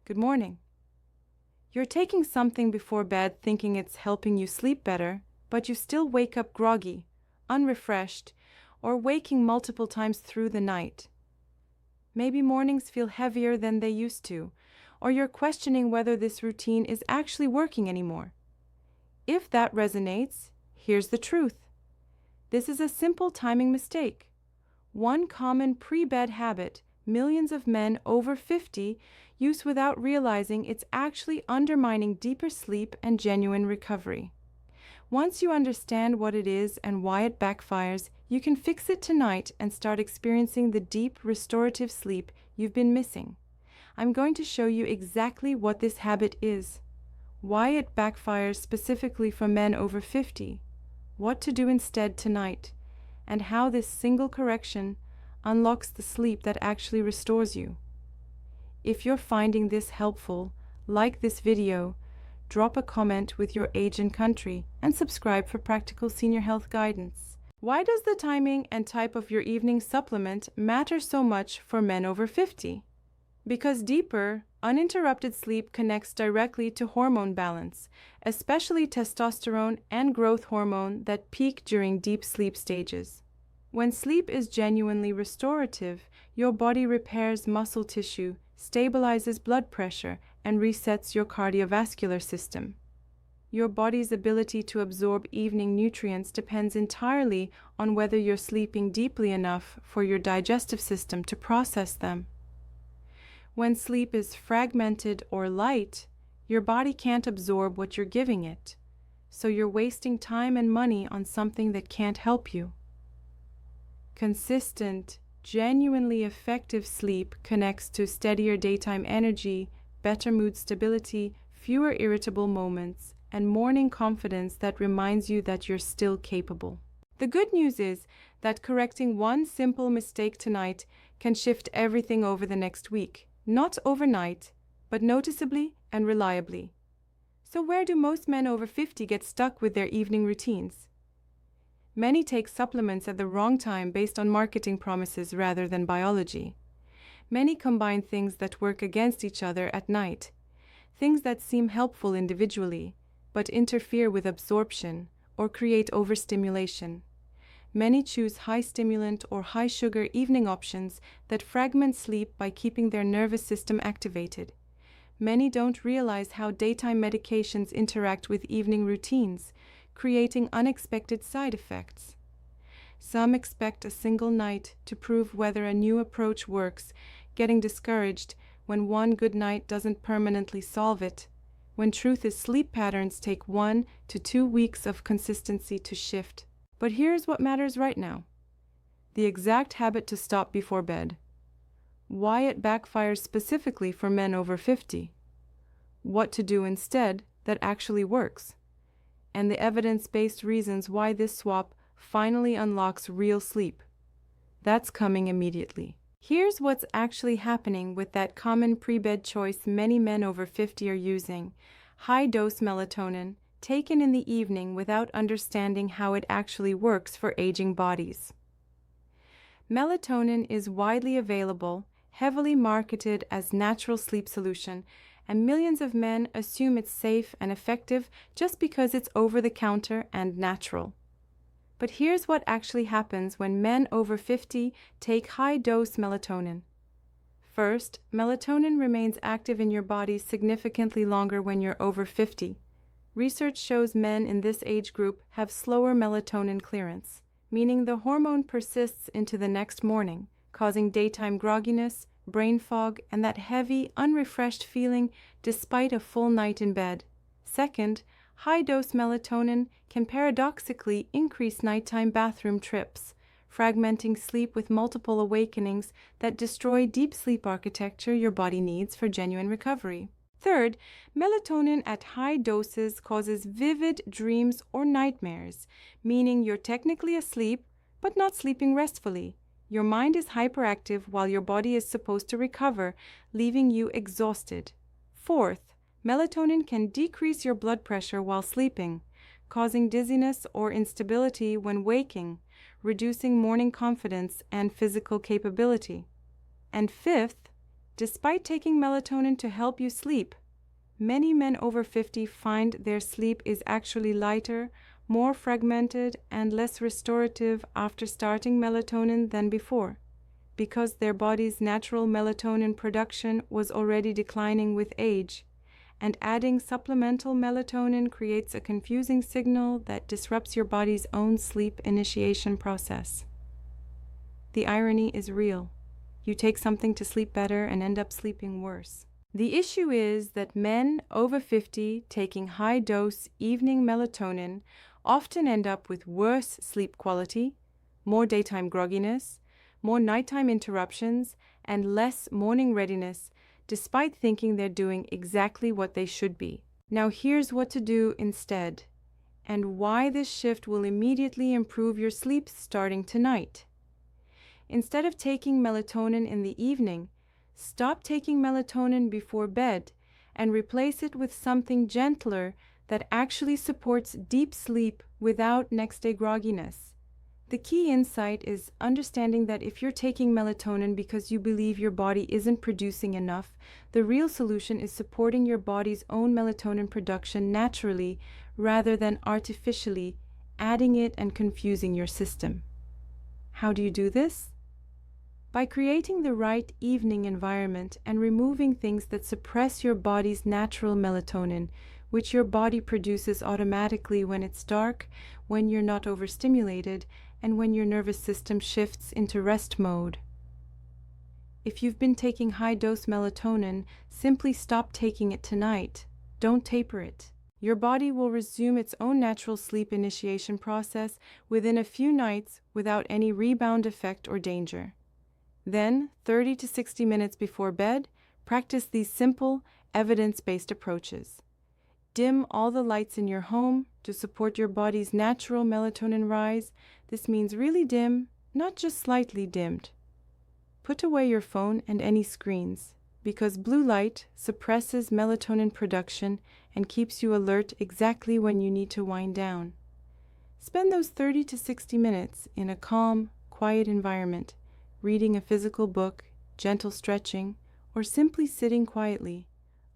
Good morning. You're taking something before bed thinking it's helping you sleep better, but you still wake up groggy, unrefreshed, or waking multiple times through the night. Maybe mornings feel heavier than they used to, or you're questioning whether this routine is actually working anymore. If that resonates, here's the truth. This is a simple timing mistake. One common pre-bed habit millions of men over 50 use without realizing it's actually undermining deeper sleep and genuine recovery. Once you understand what it is and why it backfires, you can fix it tonight and start experiencing the deep, restorative sleep you've been missing. I'm going to show you exactly what this habit is, why it backfires specifically for men over 50, what to do instead tonight, and how this single correction unlocks the sleep that actually restores you. If you're finding this helpful, like this video, drop a comment with your age and country, and subscribe for practical senior health guidance. Why does the timing and type of your evening supplement matter so much for men over 50? Because deeper, uninterrupted sleep connects directly to hormone balance, especially testosterone and growth hormone that peak during deep sleep stages. When sleep is genuinely restorative, your body repairs muscle tissue, stabilizes blood pressure, and resets your cardiovascular system. Your body's ability to absorb evening nutrients depends entirely on whether you're sleeping deeply enough for your digestive system to process them. When sleep is fragmented or light, your body can't absorb what you're giving it, so you're wasting time and money on something that can't help you. Consistent, genuinely effective sleep connects to steadier daytime energy, better mood stability, fewer irritable moments, and morning confidence that reminds you that you're still capable. The good news is that correcting one simple mistake tonight can shift everything over the next week. Not overnight, but noticeably and reliably. So where do most men over 50 get stuck with their evening routines? Many take supplements at the wrong time based on marketing promises rather than biology. Many combine things that work against each other at night, things that seem helpful individually, but interfere with absorption or create overstimulation. Many choose high-stimulant or high-sugar evening options that fragment sleep by keeping their nervous system activated. Many don't realize how daytime medications interact with evening routines, creating unexpected side effects. Some expect a single night to prove whether a new approach works, getting discouraged when one good night doesn't permanently solve it, when truth is sleep patterns take 1 to 2 weeks of consistency to shift. But here's what matters right now: the exact habit to stop before bed, why it backfires specifically for men over 50, what to do instead that actually works, and the evidence-based reasons why this swap finally unlocks real sleep. That's coming immediately. Here's what's actually happening with that common pre-bed choice many men over 50 are using: high-dose melatonin, taken in the evening without understanding how it actually works for aging bodies. Melatonin is widely available, heavily marketed as natural sleep solution, and millions of men assume it's safe and effective just because it's over-the-counter and natural. But here's what actually happens when men over 50 take high-dose melatonin. First, melatonin remains active in your body significantly longer when you're over 50. Research shows men in this age group have slower melatonin clearance, meaning the hormone persists into the next morning, causing daytime grogginess, brain fog, and that heavy, unrefreshed feeling despite a full night in bed. Second, high-dose melatonin can paradoxically increase nighttime bathroom trips, fragmenting sleep with multiple awakenings that destroy deep sleep architecture your body needs for genuine recovery. Third, melatonin at high doses causes vivid dreams or nightmares, meaning you're technically asleep, but not sleeping restfully. Your mind is hyperactive while your body is supposed to recover, leaving you exhausted. Fourth, melatonin can decrease your blood pressure while sleeping, causing dizziness or instability when waking, reducing morning confidence and physical capability. And fifth, Despite taking melatonin to help you sleep, many men over 50 find their sleep is actually lighter, more fragmented, and less restorative after starting melatonin than before, because their body's natural melatonin production was already declining with age, and adding supplemental melatonin creates a confusing signal that disrupts your body's own sleep initiation process. The irony is real. You take something to sleep better and end up sleeping worse. The issue is that men over 50 taking high-dose evening melatonin often end up with worse sleep quality, more daytime grogginess, more nighttime interruptions, and less morning readiness, despite thinking they're doing exactly what they should be. Now here's what to do instead, and why this shift will immediately improve your sleep starting tonight. Instead of taking melatonin in the evening, stop taking melatonin before bed and replace it with something gentler that actually supports deep sleep without next-day grogginess. The key insight is understanding that if you're taking melatonin because you believe your body isn't producing enough, the real solution is supporting your body's own melatonin production naturally rather than artificially adding it and confusing your system. How do you do this? By creating the right evening environment and removing things that suppress your body's natural melatonin, which your body produces automatically when it's dark, when you're not overstimulated, and when your nervous system shifts into rest mode. If you've been taking high-dose melatonin, simply stop taking it tonight. Don't taper it. Your body will resume its own natural sleep initiation process within a few nights without any rebound effect or danger. Then, 30 to 60 minutes before bed, practice these simple, evidence-based approaches. Dim all the lights in your home to support your body's natural melatonin rise. This means really dim, not just slightly dimmed. Put away your phone and any screens, because blue light suppresses melatonin production and keeps you alert exactly when you need to wind down. Spend those 30 to 60 minutes in a calm, quiet environment, reading a physical book, gentle stretching, or simply sitting quietly,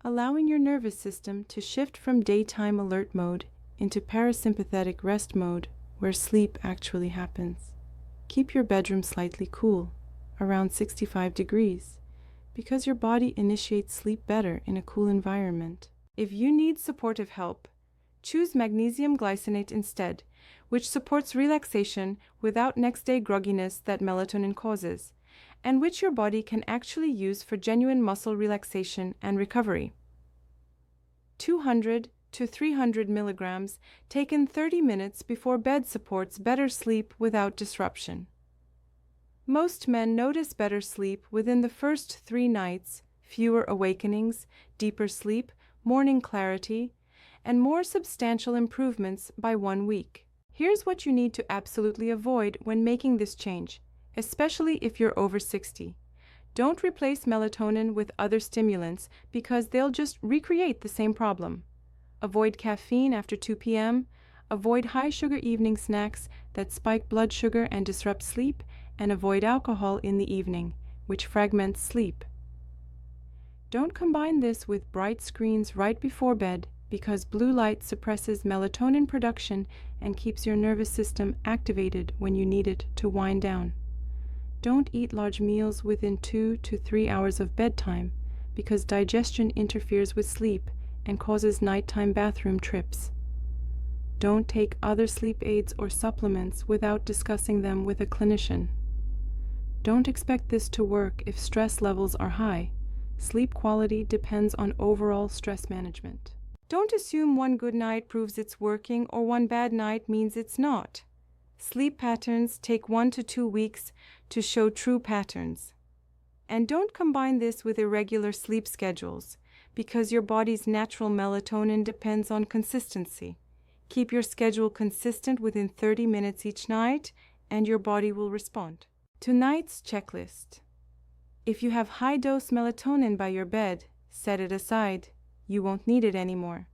allowing your nervous system to shift from daytime alert mode into parasympathetic rest mode, where sleep actually happens. Keep your bedroom slightly cool, around 65 degrees, because your body initiates sleep better in a cool environment. If you need supportive help, choose magnesium glycinate instead, which supports relaxation without next-day grogginess that melatonin causes, and which your body can actually use for genuine muscle relaxation and recovery. 200 to 300 milligrams taken 30 minutes before bed supports better sleep without disruption. Most men notice better sleep within the first 3 nights, fewer awakenings, deeper sleep, morning clarity, and more substantial improvements by 1 week. Here's what you need to absolutely avoid when making this change, especially if you're over 60. Don't replace melatonin with other stimulants because they'll just recreate the same problem. Avoid caffeine after 2 p.m., avoid high-sugar evening snacks that spike blood sugar and disrupt sleep, and avoid alcohol in the evening, which fragments sleep. Don't combine this with bright screens right before bed because blue light suppresses melatonin production and keeps your nervous system activated when you need it to wind down. Don't eat large meals within 2 to 3 hours of bedtime because digestion interferes with sleep and causes nighttime bathroom trips. Don't take other sleep aids or supplements without discussing them with a clinician. Don't expect this to work if stress levels are high. Sleep quality depends on overall stress management. Don't assume one good night proves it's working or one bad night means it's not. Sleep patterns take 1 to 2 weeks to show true patterns. And don't combine this with irregular sleep schedules, because your body's natural melatonin depends on consistency. Keep your schedule consistent within 30 minutes each night, and your body will respond. Tonight's checklist. If you have high-dose melatonin by your bed, set it aside. You won't need it anymore.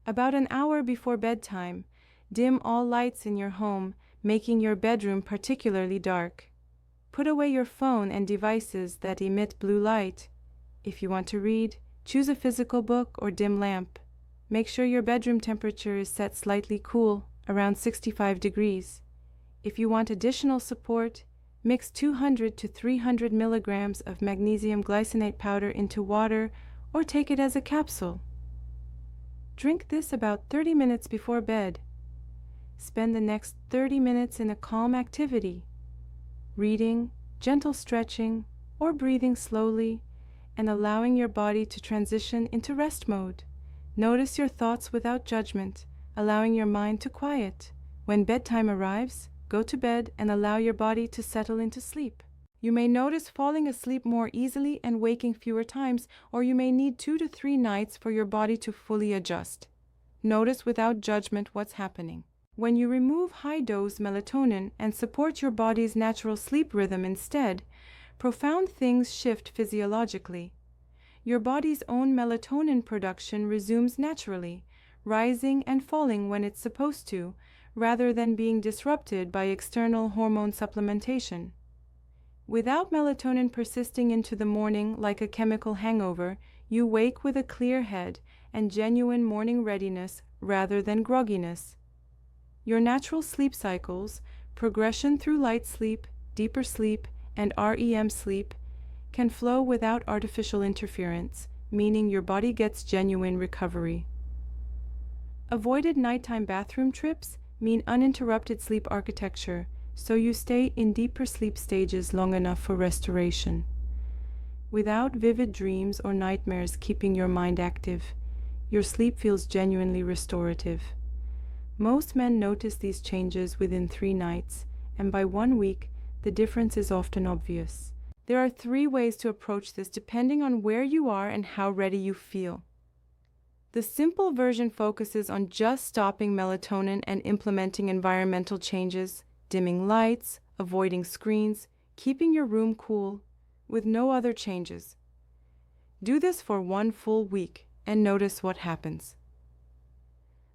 About an hour before bedtime, dim all lights in your home, making your bedroom particularly dark. Put away your phone and devices that emit blue light. If you want to read, choose a physical book or dim lamp. Make sure your bedroom temperature is set slightly cool, around 65 degrees. If you want additional support, mix 200 to 300 milligrams of magnesium glycinate powder into water or take it as a capsule. Drink this about 30 minutes before bed. Spend the next 30 minutes in a calm activity, reading, gentle stretching, or breathing slowly, and allowing your body to transition into rest mode. Notice your thoughts without judgment, allowing your mind to quiet. When bedtime arrives, go to bed and allow your body to settle into sleep. You may notice falling asleep more easily and waking fewer times, or you may need 2 to 3 nights for your body to fully adjust. Notice without judgment what's happening. When you remove high-dose melatonin and support your body's natural sleep rhythm instead, profound things shift physiologically. Your body's own melatonin production resumes naturally, rising and falling when it's supposed to, rather than being disrupted by external hormone supplementation. Without melatonin persisting into the morning like a chemical hangover, you wake with a clear head and genuine morning readiness rather than grogginess. Your natural sleep cycles, progression through light sleep, deeper sleep, and REM sleep, can flow without artificial interference, meaning your body gets genuine recovery. Avoided nighttime bathroom trips mean uninterrupted sleep architecture, so you stay in deeper sleep stages long enough for restoration. Without vivid dreams or nightmares keeping your mind active, your sleep feels genuinely restorative. Most men notice these changes within 3 nights, and by 1 week, the difference is often obvious. There are 3 ways to approach this depending on where you are and how ready you feel. The simple version focuses on just stopping melatonin and implementing environmental changes, dimming lights, avoiding screens, keeping your room cool, with no other changes. Do this for 1 full week and notice what happens.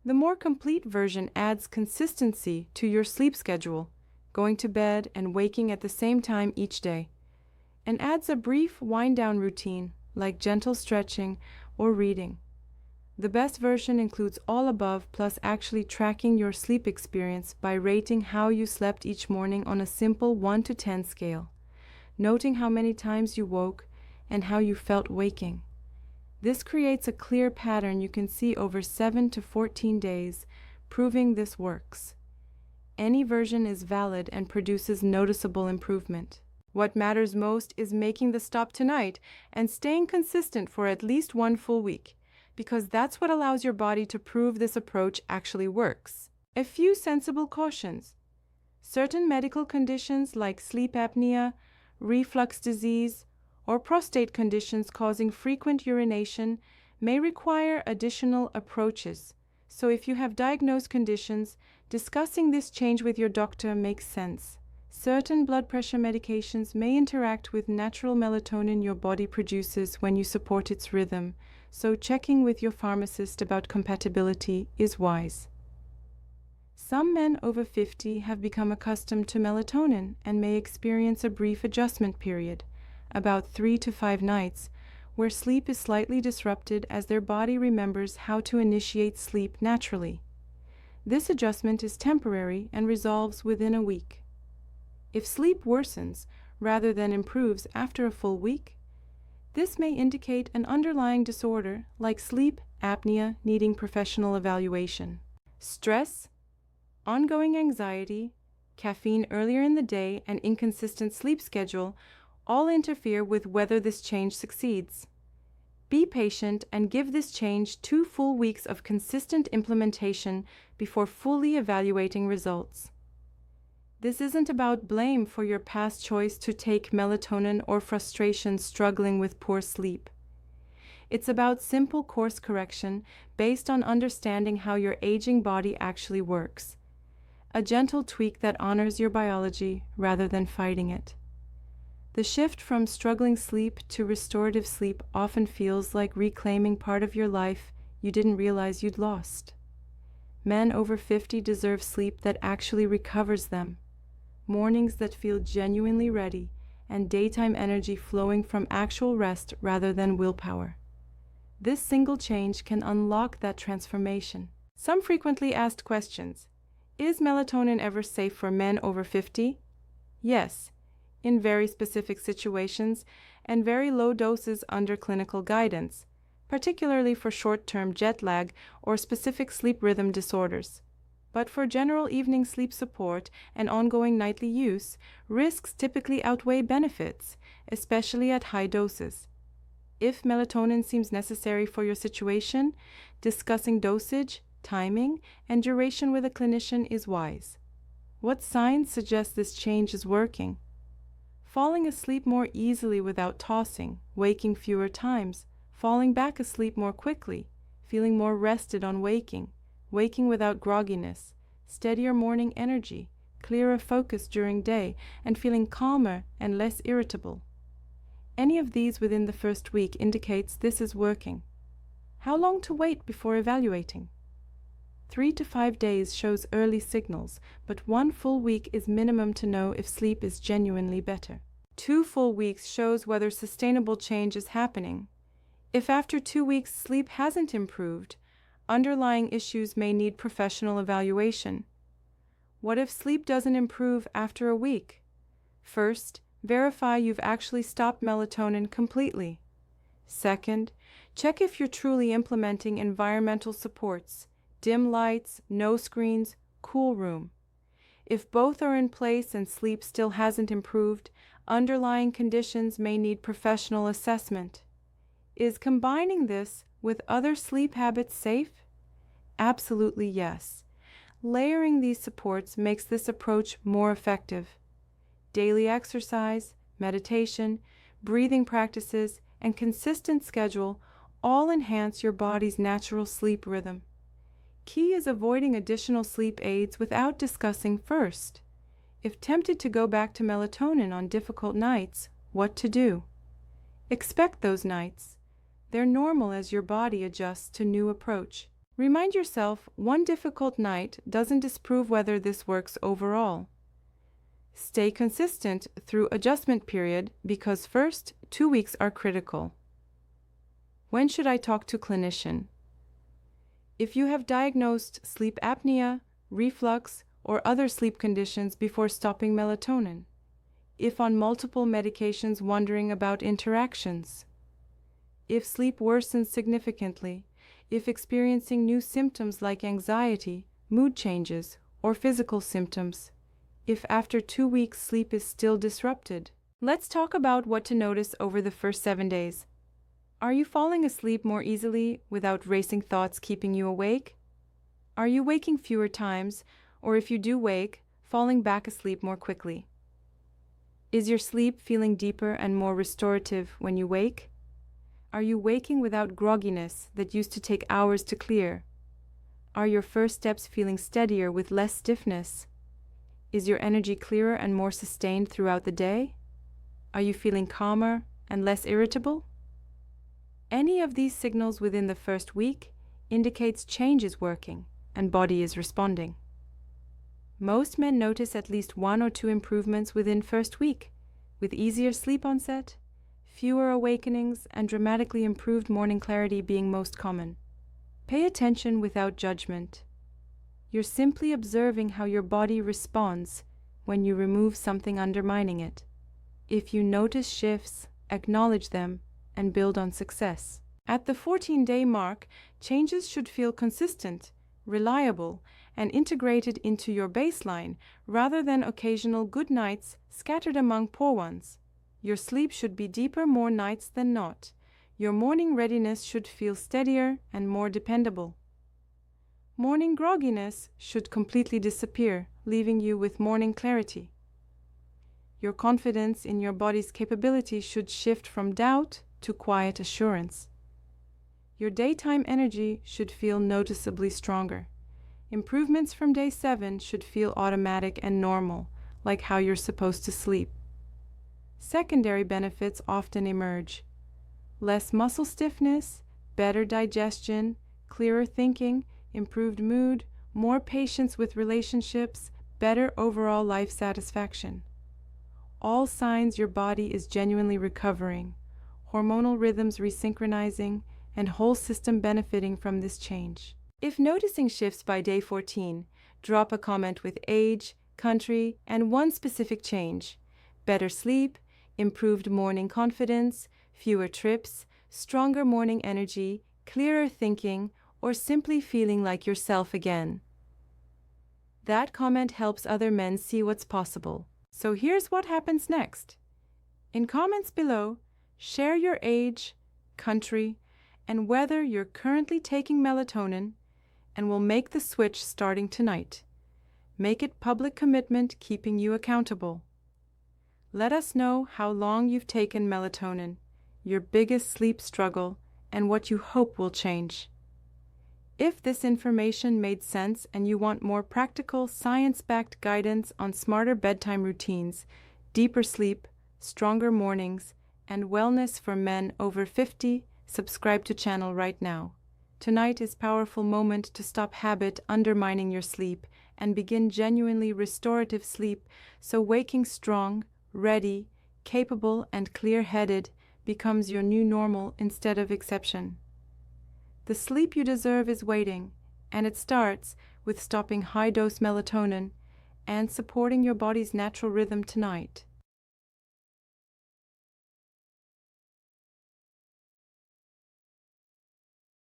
The more complete version adds consistency to your sleep schedule, going to bed and waking at the same time each day, and adds a brief wind-down routine like gentle stretching or reading. The best version includes all above plus actually tracking your sleep experience by rating how you slept each morning on a simple 1 to 10 scale, noting how many times you woke and how you felt waking. This creates a clear pattern you can see over 7 to 14 days, proving this works. Any version is valid and produces noticeable improvement. What matters most is making the stop tonight and staying consistent for at least 1 full week, because that's what allows your body to prove this approach actually works. A few sensible cautions. Certain medical conditions like sleep apnea, reflux disease, or prostate conditions causing frequent urination may require additional approaches. So if you have diagnosed conditions, discussing this change with your doctor makes sense. Certain blood pressure medications may interact with natural melatonin your body produces when you support its rhythm, so checking with your pharmacist about compatibility is wise. Some men over 50 have become accustomed to melatonin and may experience a brief adjustment period, about 3 to 5 nights, where sleep is slightly disrupted as their body remembers how to initiate sleep naturally. This adjustment is temporary and resolves within a week. If sleep worsens rather than improves after a full week, this may indicate an underlying disorder like sleep apnea needing professional evaluation. Stress, ongoing anxiety, caffeine earlier in the day, and inconsistent sleep schedule all interfere with whether this change succeeds. Be patient and give this change 2 full weeks of consistent implementation before fully evaluating results. This isn't about blame for your past choice to take melatonin or frustration struggling with poor sleep. It's about simple course correction based on understanding how your aging body actually works. A gentle tweak that honors your biology rather than fighting it. The shift from struggling sleep to restorative sleep often feels like reclaiming part of your life you didn't realize you'd lost. Men over 50 deserve sleep that actually recovers them. mornings that feel genuinely ready, and daytime energy flowing from actual rest rather than willpower. This single change can unlock that transformation. Some frequently asked questions. Is melatonin ever safe for men over 50? Yes, in very specific situations and very low doses under clinical guidance, particularly for short-term jet lag or specific sleep rhythm disorders. But for general evening sleep support and ongoing nightly use, risks typically outweigh benefits, especially at high doses. If melatonin seems necessary for your situation, discussing dosage, timing, and duration with a clinician is wise. What signs suggest this change is working? Falling asleep more easily without tossing, waking fewer times, falling back asleep more quickly, feeling more rested on waking, waking without grogginess, steadier morning energy, clearer focus during day, and feeling calmer and less irritable. Any of these within the first week indicates this is working. How long to wait before evaluating? 3 to 5 days shows early signals, but 1 full week is minimum to know if sleep is genuinely better. 2 full weeks shows whether sustainable change is happening. If after 2 weeks sleep hasn't improved, underlying issues may need professional evaluation. What if sleep doesn't improve after a week? First, verify you've actually stopped melatonin completely. Second, check if you're truly implementing environmental supports, dim lights, no screens, cool room. If both are in place and sleep still hasn't improved, underlying conditions may need professional assessment. Is combining this with other sleep habits safe? Absolutely yes. Layering these supports makes this approach more effective. Daily exercise, meditation, breathing practices, and consistent schedule all enhance your body's natural sleep rhythm. Key is avoiding additional sleep aids without discussing first. If tempted to go back to melatonin on difficult nights, what to do? Expect those nights. They're normal as your body adjusts to new approach. Remind yourself one difficult night doesn't disprove whether this works overall. Stay consistent through adjustment period because first 2 weeks are critical. When should I talk to clinician? If you have diagnosed sleep apnea, reflux, or other sleep conditions before stopping melatonin. If on multiple medications wondering about interactions. If sleep worsens significantly. If experiencing new symptoms like anxiety, mood changes, or physical symptoms. If after 2 weeks sleep is still disrupted. Let's talk about what to notice over the first 7 days. Are you falling asleep more easily without racing thoughts keeping you awake? Are you waking fewer times, or if you do wake, falling back asleep more quickly? Is your sleep feeling deeper and more restorative when you wake? Are you waking without grogginess that used to take hours to clear? Are your first steps feeling steadier with less stiffness? Is your energy clearer and more sustained throughout the day? Are you feeling calmer and less irritable? Any of these signals within the first week indicates change is working and body is responding. Most men notice at least 1 or 2 improvements within first week, with easier sleep onset, fewer awakenings, and dramatically improved morning clarity being most common. Pay attention without judgment. You're simply observing how your body responds when you remove something undermining it. If you notice shifts, acknowledge them, and build on success. At the 14-day mark, changes should feel consistent, reliable, and integrated into your baseline rather than occasional good nights scattered among poor ones. Your sleep should be deeper more nights than not. Your morning readiness should feel steadier and more dependable. Morning grogginess should completely disappear, leaving you with morning clarity. Your confidence in your body's capability should shift from doubt to quiet assurance. Your daytime energy should feel noticeably stronger. Improvements from day 7 should feel automatic and normal, like how you're supposed to sleep. Secondary benefits often emerge. Less muscle stiffness, better digestion, clearer thinking, improved mood, more patience with relationships, better overall life satisfaction. All signs your body is genuinely recovering, hormonal rhythms resynchronizing, and whole system benefiting from this change. If noticing shifts by day 14, drop a comment with age, country, and one specific change: better sleep, improved morning confidence, fewer trips, stronger morning energy, clearer thinking, or simply feeling like yourself again. That comment helps other men see what's possible. So here's what happens next. In comments below, share your age, country, and whether you're currently taking melatonin, and we'll make the switch starting tonight. Make it public commitment, keeping you accountable. Let us know how long you've taken melatonin, your biggest sleep struggle, and what you hope will change. If this information made sense and you want more practical, science-backed guidance on smarter bedtime routines, deeper sleep, stronger mornings, and wellness for men over 50, subscribe to channel right now. Tonight is a powerful moment to stop habit undermining your sleep and begin genuinely restorative sleep, so waking strong, ready, capable, and clear-headed becomes your new normal instead of exception. The sleep you deserve is waiting, and it starts with stopping high-dose melatonin and supporting your body's natural rhythm tonight.